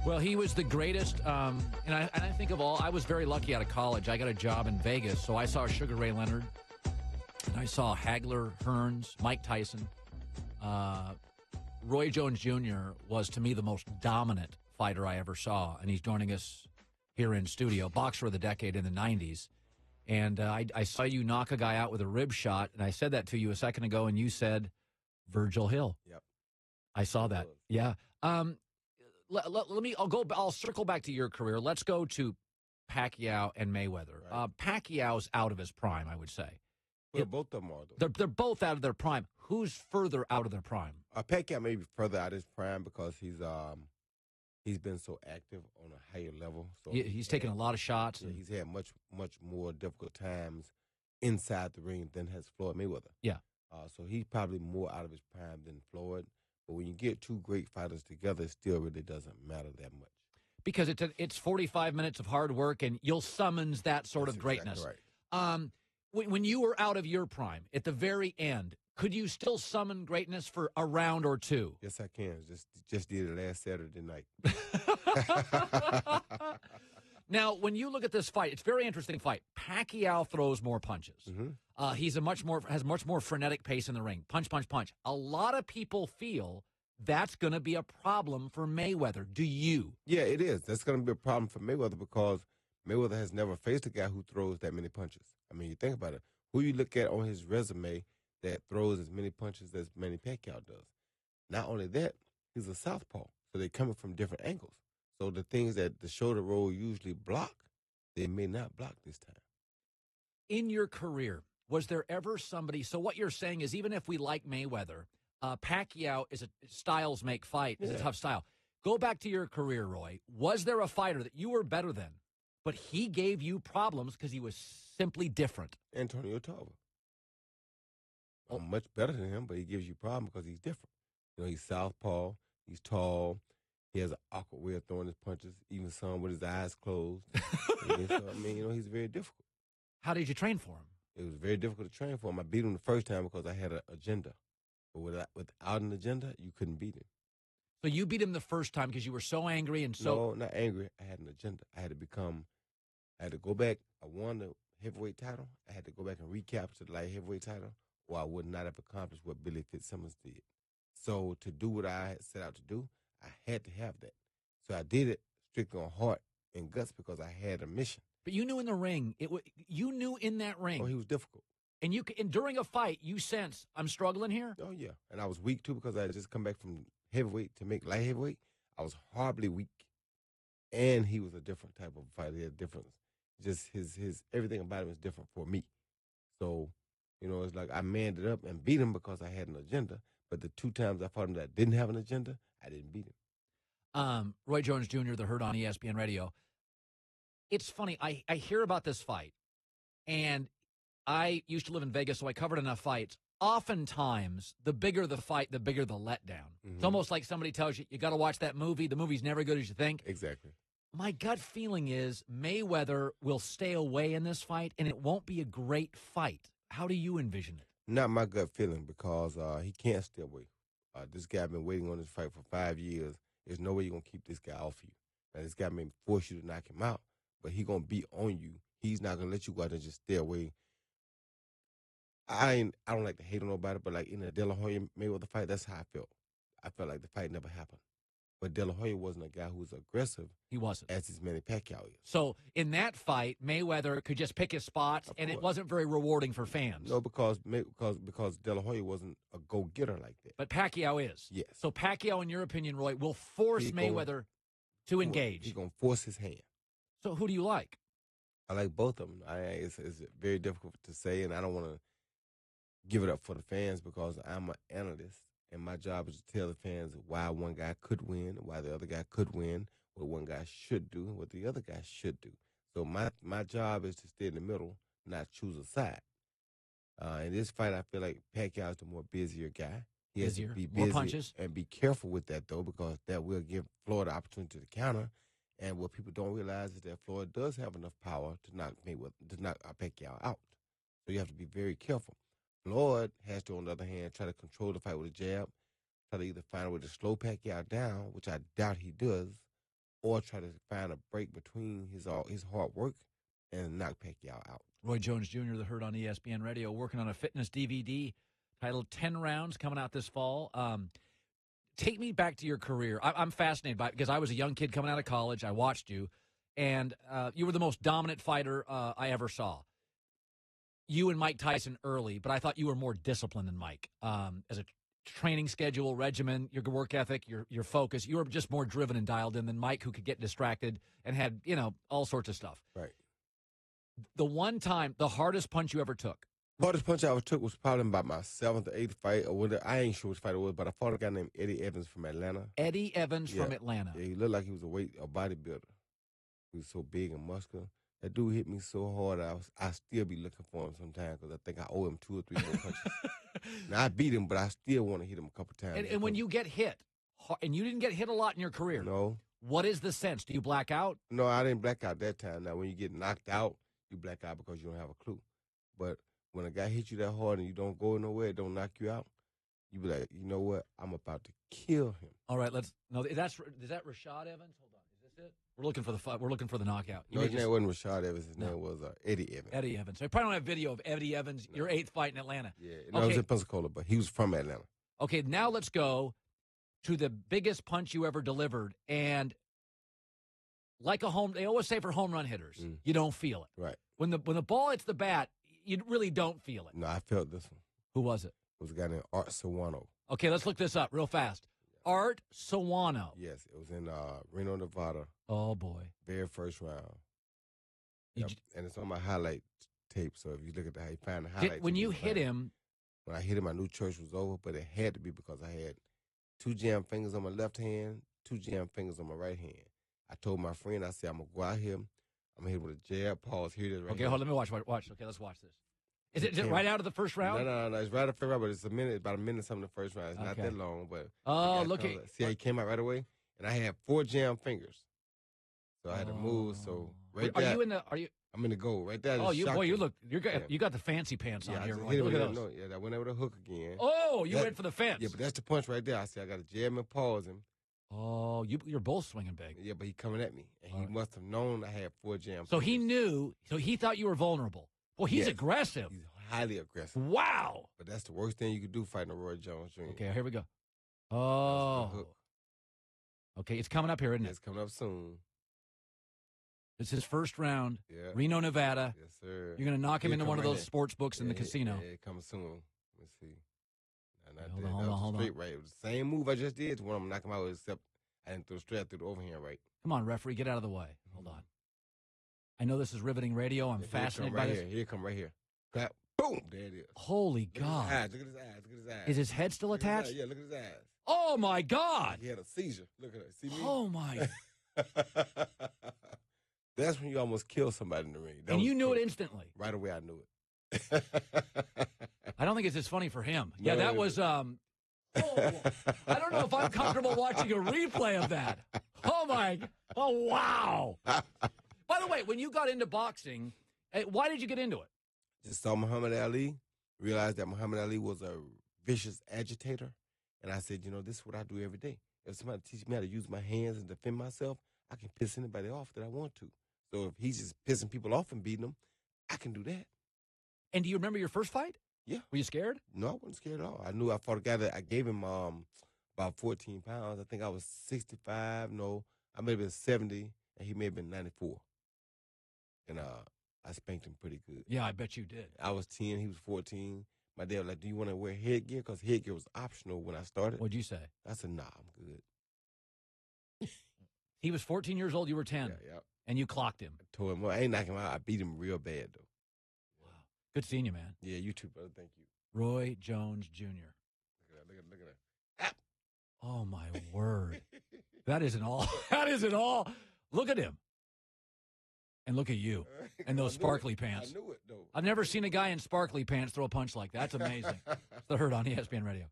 Well, he was the greatest, and I think of all, I was very lucky out of college. I got a job in Vegas, so I saw Sugar Ray Leonard, and I saw Hagler, Hearns, Mike Tyson. Roy Jones Jr. was, to me, the most dominant fighter I ever saw, and he's joining us here in studio. Boxer of the decade in the 90s. And I saw you knock a guy out with a rib shot, and I said that to you a second ago, and you said Virgil Hill. Yep. I saw that. Yeah. I'll circle back to your career. Let's go to Pacquiao and Mayweather. Right. Pacquiao's out of his prime, I would say. Well, both of them are, though. They're both out of their prime. Who's further out of their prime? Pacquiao may be further out of his prime because he's been so active on a higher level. So He's taken a lot of shots. Yeah, he's had much more difficult times inside the ring than has Floyd Mayweather. Yeah. So he's probably more out of his prime than Floyd. But when you get two great fighters together, it still really doesn't matter that much. Because it's 45 minutes of hard work, and you'll summons that sort of greatness. Exactly right. When you were out of your prime, at the very end, could you still summon greatness for a round or two? Yes, I can. Just did it last Saturday night. Now, when you look at this fight, it's a very interesting fight. Pacquiao throws more punches. Mm-hmm. He's has much more frenetic pace in the ring. Punch, punch, punch. A lot of people feel that's going to be a problem for Mayweather. Do you? Yeah, it is. That's going to be a problem for Mayweather because Mayweather has never faced a guy who throws that many punches. I mean, you think about it. Who you look at on his resume that throws as many punches as Manny Pacquiao does. Not only that, he's a southpaw, so they're coming from different angles. So the things that the shoulder roll usually block, they may not block this time. In your career, was there ever somebody? So what you're saying is, even if we like Mayweather, Pacquiao is styles make fight. Is a tough style. Go back to your career, Roy. Was there a fighter that you were better than, but he gave you problems because he was simply different? Antonio Tarver. I'm much better than him, but he gives you problems because he's different. You know, he's southpaw. He's tall. He has an awkward way of throwing his punches, even some with his eyes closed. So, I mean, you know, he's very difficult. How did you train for him? It was very difficult to train for him. I beat him the first time because I had an agenda. But without an agenda, you couldn't beat him. So you beat him the first time because you were so angry and so... No, not angry. I had an agenda. I had to go back. I won the heavyweight title. I had to go back and recapture the light heavyweight title, or I would not have accomplished what Billy Fitzsimmons did. So to do what I had set out to do, I had to have that. So I did it strictly on heart and guts because I had a mission. But you knew in the ring, you knew in that ring. Oh, he was difficult. And during a fight, you sense, I'm struggling here? Oh, yeah. And I was weak, too, because I had just come back from heavyweight to make light heavyweight. I was horribly weak. And he was a different type of fighter. He had difference. Just his everything about him was different for me. So, you know, it's like I manned it up and beat him because I had an agenda. But the two times I fought him that didn't have an agenda, I didn't beat him. Roy Jones Jr., the Herd on ESPN Radio. It's funny. I hear about this fight, and I used to live in Vegas, so I covered enough fights. Oftentimes, the bigger the fight, the bigger the letdown. Mm-hmm. It's almost like somebody tells you, you got to watch that movie. The movie's never good as you think. Exactly. My gut feeling is Mayweather will stay away in this fight, and it won't be a great fight. How do you envision it? Not my gut feeling because he can't stay away. This guy been waiting on this fight for 5 years. There's no way you're going to keep this guy off you. Now, this guy may force you to knock him out, but he's going to be on you. He's not going to let you go out and just stay away. I don't like to hate on nobody, but like in the De La Hoya Mayweather fight, that's how I felt. I felt like the fight never happened. But De La Hoya wasn't a guy who was aggressive. He wasn't. As his Manny Pacquiao is. So in that fight, Mayweather could just pick his spots, and it wasn't very rewarding for fans. No, because De La Hoya wasn't a go-getter like that. But Pacquiao is. Yes. So Pacquiao, in your opinion, Roy, will force Mayweather to engage. He's going to force his hand. So who do you like? I like both of them. It's very difficult to say, and I don't want to give it up for the fans because I'm an analyst, and my job is to tell the fans why one guy could win, why the other guy could win, what one guy should do, and what the other guy should do. So my job is to stay in the middle, not choose a side. In this fight, I feel like Pacquiao is the more busier guy. He has to be busy, more punches. And be careful with that, though, because that will give Floyd the opportunity to counter. And what people don't realize is that Floyd does have enough power to knock Pacquiao out. So you have to be very careful. Floyd has to, on the other hand, try to control the fight with a jab, try to either find a way to slow Pacquiao down, which I doubt he does, or try to find a break between his hard work and knock Pacquiao out. Roy Jones Jr., the Herd on ESPN Radio, working on a fitness DVD titled 10 Rounds, coming out this fall. Take me back to your career. I'm fascinated by it because I was a young kid coming out of college. I watched you, and you were the most dominant fighter I ever saw. You and Mike Tyson early, but I thought you were more disciplined than Mike. As a training schedule, regimen, your work ethic, your focus, you were just more driven and dialed in than Mike, who could get distracted and had, all sorts of stuff. Right. The one time, the hardest punch you ever took? Hardest punch I ever took was probably about my 7th or 8th fight, or whatever. I ain't sure which fight it was, but I fought a guy named Eddie Evans from Atlanta. Eddie Evans from Atlanta. Yeah, he looked like he was a bodybuilder. He was so big and muscular. That dude hit me so hard, I still be looking for him sometimes because I think I owe him 2 or 3 more punches. Now, I beat him, but I still want to hit him a couple times. And when you get hit, and you didn't get hit a lot in your career. No. What is the sense? Do you black out? No, I didn't black out that time. Now, when you get knocked out, you black out because you don't have a clue. But when a guy hits you that hard and you don't go nowhere, it don't knock you out, you be like, you know what? I'm about to kill him. All right, is that Rashad Evans? Hold on, is this it? We're looking for the fight. We're looking for the knockout. No, his name wasn't Rashad Evans. His name was Eddie Evans. Eddie Evans. I probably don't have video of Eddie Evans, your 8th fight in Atlanta. Yeah, no, it was in Pensacola, but he was from Atlanta. Okay, now let's go to the biggest punch you ever delivered. And like they always say for home run hitters, you don't feel it. Right. When the ball hits the bat, you really don't feel it. No, I felt this one. Who was it? It was a guy named Art Sawano. Okay, let's look this up real fast. Art Sawano. Yes, it was in Reno, Nevada. Oh, boy. Very first round. Yep. And it's on my highlight tape, so if you look at that, you find the highlight. When you hit him. When I hit him, I knew church was over, but it had to be because I had 2 jam fingers on my left hand, 2 jam fingers on my right hand. I told my friend, I said, I'm going to go out here. I'm going to hit with a jab, pause. Here it is right Okay, here. hold on, let me watch. Okay, let's watch this. Is it right out of the first round? No. It's right out of the first round, but it's about a minute something in the first round. It's not that long, but look at see how he came out right away? And I had 4 jam fingers. So I had to move. So are you in the I'm in the goal right there. You got the fancy pants on here. Hit look at those. I went over the hook again. Oh, you went for the fence. Yeah, but that's the punch right there. I said I got to jab and pause him. Oh, you're both swinging big. Yeah, but he coming at me, and he must have known I had 4 jams. So he knew. So he thought you were vulnerable. Well, he's aggressive. He's highly aggressive. Wow. But that's the worst thing you could do fighting a Roy Jones Jr. Okay, here we go. Oh. Okay, it's coming up here, isn't it? It's coming up soon. It's his first round. Yeah. Reno, Nevada. Yes, sir. You're going to knock him into one of those sports books in the casino. Yeah, it comes soon. Let's see. Hold on. Straight right. It was the same move I just did to when I'm knocking him out, except I didn't throw straight through the overhand right. Come on, referee, get out of the way. Hold on. I know this is riveting radio. I'm fascinated by this. Here it come right here. Clap. Boom. There it is. Holy God. Look at his eyes. Is his head still attached? Yeah, look at his eyes. Oh, my God. He had a seizure. Look at it. See me? Oh, my. That's when you almost kill somebody in the ring. And you knew it instantly. Right away, I knew it. I don't think it's as funny for him. Yeah, that was, I don't know if I'm comfortable watching a replay of that. Oh, wow. By the way, when you got into boxing, why did you get into it? Just saw Muhammad Ali, realized that Muhammad Ali was a vicious agitator, and I said, this is what I do every day. If somebody teaches me how to use my hands and defend myself, I can piss anybody off that I want to. So if he's just pissing people off and beating them, I can do that. And do you remember your first fight? Yeah. Were you scared? No, I wasn't scared at all. I knew I fought a guy that I gave him about 14 pounds. I think I was 65. No, I may have been 70, and he may have been 94. And I spanked him pretty good. Yeah, I bet you did. I was 10, he was 14. My dad was like, do you want to wear headgear? Because headgear was optional when I started. What'd you say? I said, nah, I'm good. He was 14 years old, you were 10. Yeah. And you clocked him. I told him, well, I ain't knocking him out. I beat him real bad, though. Wow. Good seeing you, man. Yeah, you too, brother. Thank you. Roy Jones Jr. Look at that. Oh, my word. That isn't all. That isn't all. Look at him. And look at you. And those sparkly pants. I knew it, though. I've never seen a guy in sparkly pants throw a punch like that. That's amazing. It's the Herd on ESPN Radio.